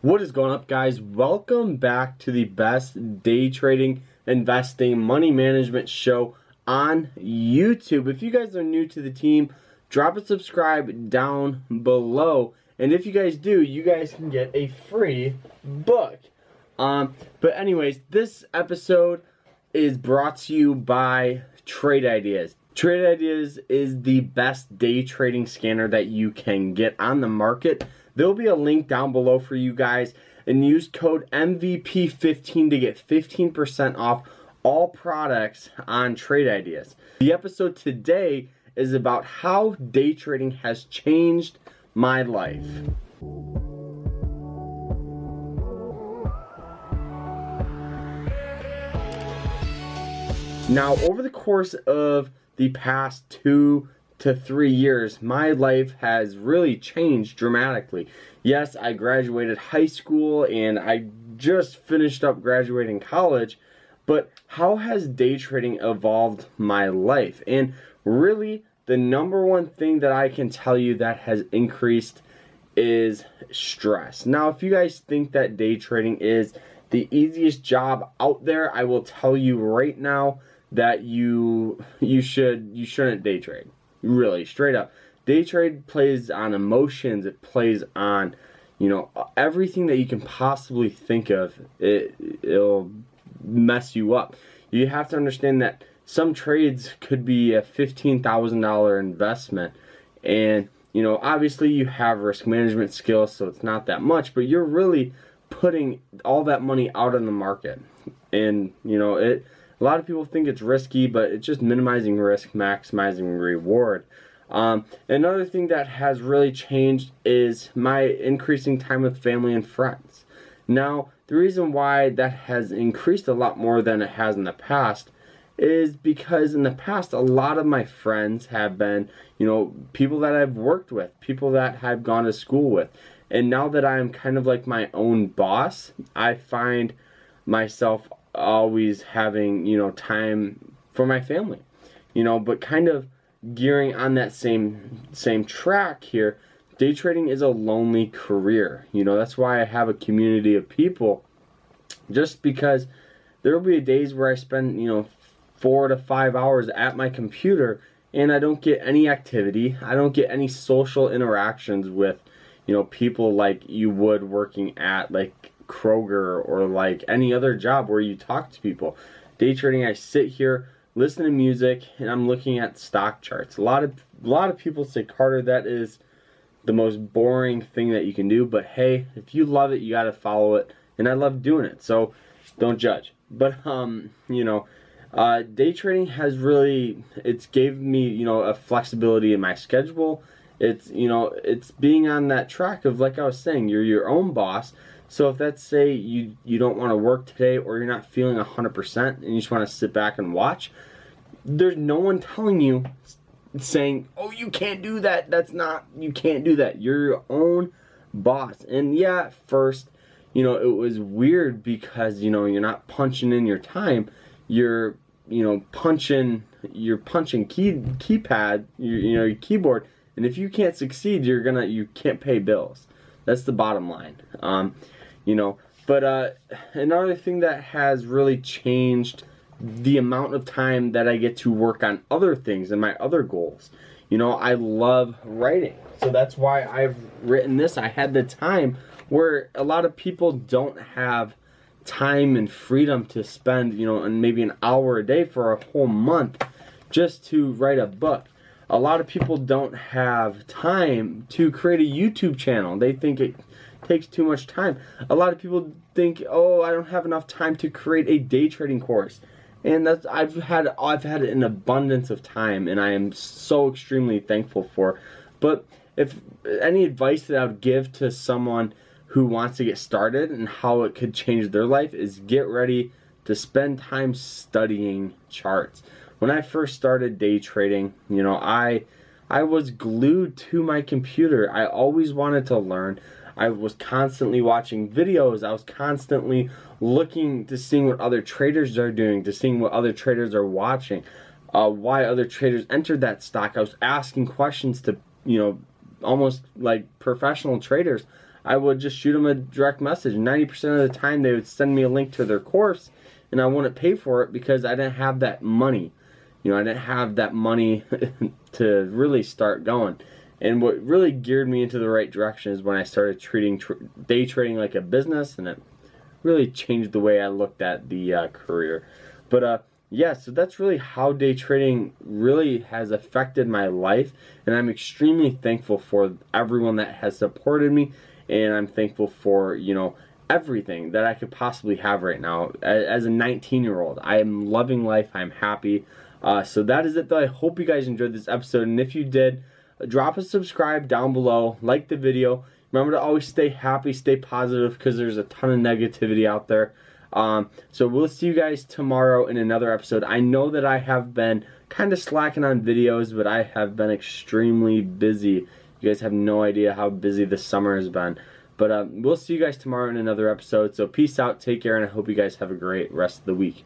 What is going up, guys? Welcome back to the best day trading, investing, money management show on YouTube. If you guys are new to the team, drop a subscribe down below. And if you guys do, you guys can get a free book. But anyways, this episode is brought to you by Trade Ideas. Trade Ideas is the best day trading scanner that you can get on the market. There'll be a link down below for you guys, and use code MVP15 to get 15% off all products on Trade Ideas. The episode today is about how day trading has changed my life. Now, over the course of the past 2 to 3 years, my life has really changed dramatically. Yes, I graduated high school and I just finished up graduating college, but how has day trading evolved my life? And really, the number one thing that I can tell you that has increased is stress. Now, if you guys think that day trading is the easiest job out there, I will tell you right now that you shouldn't day trade. Really, straight up. Day trade plays on emotions. It plays on, everything that you can possibly think of. It'll mess you up. You have to understand that some trades could be a $15,000 investment, and obviously you have risk management skills, so it's not that much, but you're really putting all that money out on the market. And a lot of people think it's risky, but it's just minimizing risk, maximizing reward. Another thing that has really changed is my increasing time with family and friends. Now, the reason why that has increased a lot more than it has in the past is because in the past, a lot of my friends have been, people that I've worked with, people that I've gone to school with. And now that I am kind of like my own boss, I find myself always having time for my family, but kind of gearing on that same track here. Day trading is a lonely career. That's why I have a community of people, just because there will be days where I spend 4 to 5 hours at my computer and I don't get any activity. I don't get any social interactions with people like you would working at like Kroger or like any other job where you talk to people. Day trading, I sit here, listen to music, and I'm looking at stock charts. A lot of people say, Carter, that is the most boring thing that you can do, but hey, if you love it, you got to follow it, and I love doing it, so don't judge. But day trading has really, it's gave me a flexibility in my schedule. It's being on that track of, like I was saying, you're your own boss. So if let's say you don't want to work today, or you're not feeling 100% and you just want to sit back and watch, there's no one telling you, saying, oh, you can't do that. You can't do that. You're your own boss. And yeah, at first, it was weird because, you're not punching in your time. You're punching keypad, your keyboard. And if you can't succeed, you can't pay bills. That's the bottom line. But another thing that has really changed the amount of time that I get to work on other things and my other goals. I love writing. So that's why I've written this. I had the time where a lot of people don't have time and freedom to spend, and maybe an hour a day for a whole month just to write a book. A lot of people don't have time to create a YouTube channel. They think it takes too much time. A lot of people think, oh, I don't have enough time to create a day trading course. And I've had an abundance of time, and I am so extremely thankful for. But if any advice that I would give to someone who wants to get started and how it could change their life is get ready to spend time studying charts. When I first started day trading, I was glued to my computer. I always wanted to learn. I was constantly watching videos. I was constantly looking to seeing what other traders are doing, to seeing what other traders are watching, why other traders entered that stock. I was asking questions to, almost like professional traders. I would just shoot them a direct message. 90% of the time they would send me a link to their course, and I wouldn't pay for it because I didn't have that money. I didn't have that money to really start going. And what really geared me into the right direction is when I started treating day trading like a business, and it really changed the way I looked at the career. But yeah, so that's really how day trading really has affected my life, and I'm extremely thankful for everyone that has supported me, and I'm thankful for, everything that I could possibly have right now. As a 19-year-old, I am loving life. I'm happy. So that is it, though. I hope you guys enjoyed this episode, and if you did, drop a subscribe down below, like the video. Remember to always stay happy, stay positive, because there's a ton of negativity out there. So we'll see you guys tomorrow in another episode. I know that I have been kind of slacking on videos, but I have been extremely busy. You guys have no idea how busy this summer has been. But we'll see you guys tomorrow in another episode. So peace out, take care, and I hope you guys have a great rest of the week.